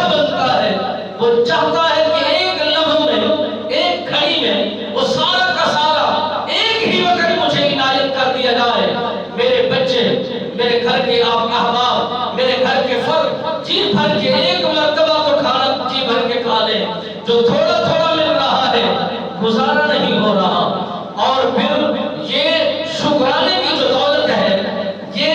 حصہ بنتا ہے، وہ چاہتا ہے کہ ایک لمحے میں، ایک گھڑی میں وہ سارا کا سارا ایک ہی وقت مجھے عنایت کر دیا جائے۔ میرے بچے، میرے گھر کے احباب، میرے گھر کے فرد جی بھر کے ایک مرتبہ تو کھانا جی بھر کے کھا لیں۔ جو تھوڑا تھوڑا مل رہا ہے گزارا نہیں ہو رہا، اور پھر یہ شکرانے کی جو دولت ہے یہ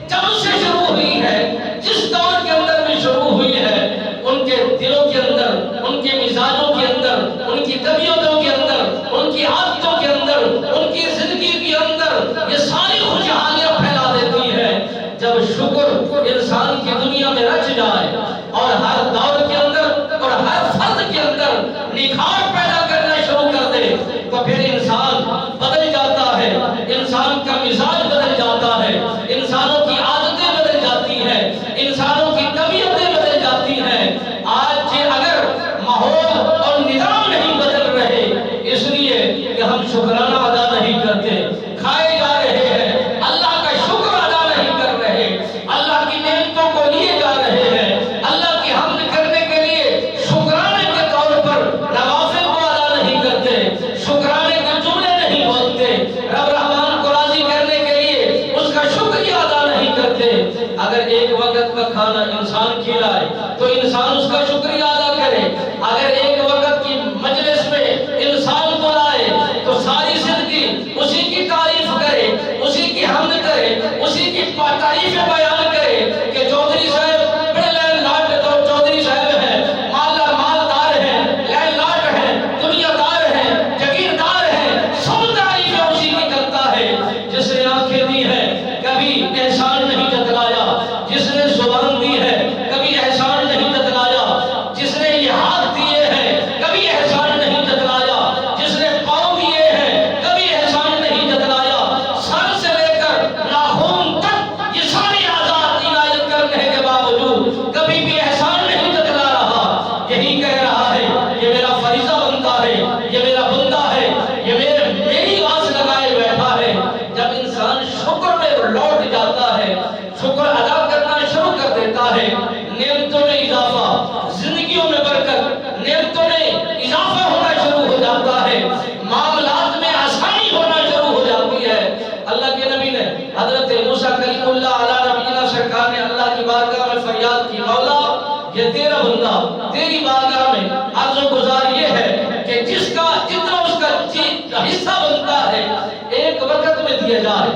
جب سے شروع ہوئی ہے، جس دور کے اندر بھی شروع ہوئی ہے، ان کے دلوں کے اندر، ان کے مزاجوں کے اندر، ان کی طبیعتوں کے اندر، ان کی عادتوں کے اندر، ان کی زندگی کے اندر یہ ساری خوشحالیاں پھیلا دیتی ہے۔ جب شکر انسان کی دنیا میں رچ جائے اور ہر دور کے اندر اور ہر فرد کے اندر نکھار پیدا کرنا شروع کر دے تو پھر انسان بدل جاتا ہے، انسان کا مزاج بدل جاتا ہے، انسانوں کی عادتیں بدل جاتی ہیں، انسانوں کی طبیعتیں بدل جاتی ہیں۔ آج اگر ماحول اور نظام نہیں بدل رہے اس لیے کہ ہم شکرانہ ادا نہیں کرتے، کھائے جا رہے ہیں، اللہ کا شکر ادا نہیں کر رہے، اللہ کی نعمتوں کو لیے جا رہے ہیں، اللہ کی حمد کرنے کے لیے شکرانے کے طور پر نوافل کو ادا نہیں کرتے، شکرانے کے جملے نہیں بولتے، رب رحمان کو راضی کرنے کے لیے اس کا شکریہ ادا نہیں کرتے۔ اگر ایک وقت کا کھانا انسان کھلائے تو انسان اس کا شکریہ ادا کرے، اگر ایک وقت کی مجلس میں انسان بلائے تو ساری زندگی اسی کی تعریف کرے، اسی کی حمد کرے، اسی کی تعریف بیان کرے کہ چودھری صاحب بڑے لین لاٹ چودھری صاحب ہیں، مالدار ہیں، لین لاٹ ہیں، دنیا دار ہیں، جگیردار ہیں، سب تعریفیں اسی کی کرتا ہے۔ جس نے آنکھیں دی ہیں کبھی احسان نہیں جتلایا، جس نے زبان دی ہے کبھی احسان نہیں جتلایا، جس نے یہ ہاتھ دیے ہیں کبھی احسان نہیں جتلایا، جس نے پاؤں دیے ہیں کبھی احسان نہیں جتلایا، سر سے لے کر ناخن تک یہ ساری آزاد عنایت کرنے کے باوجود کبھی بھی احسان نہیں جتلا رہا۔ یہی کہہ رہا ہے یہ میرا فریضہ بنتا ہے، یہ میرا بندہ ہے، یہ میری آس لگائے بیٹھا ہے۔ جب انسان شکر میں لوٹ جاتا ہے، شکر ادا کرنا شروع کر دیتا ہے، نعمتوں میں اضافہ، زندگیوں میں برکت، نعمتوں میں اضافہ ہونا شروع ہو جاتا ہے، معاملات میں آسانی ہونا شروع ہو جاتی ہے۔ اللہ کے نبی نے حضرت موسیٰ کلیم اللہ علیہ نبینا سرکار نے اللہ کی بارگاہ میں فریاد کی، مولا یہ تیرا بندہ تیری بارگاہ میں عرض و گزار یہ ہے کہ جس کا جتنا اس کا حصہ بنتا ہے ایک وقت میں دیا جائے،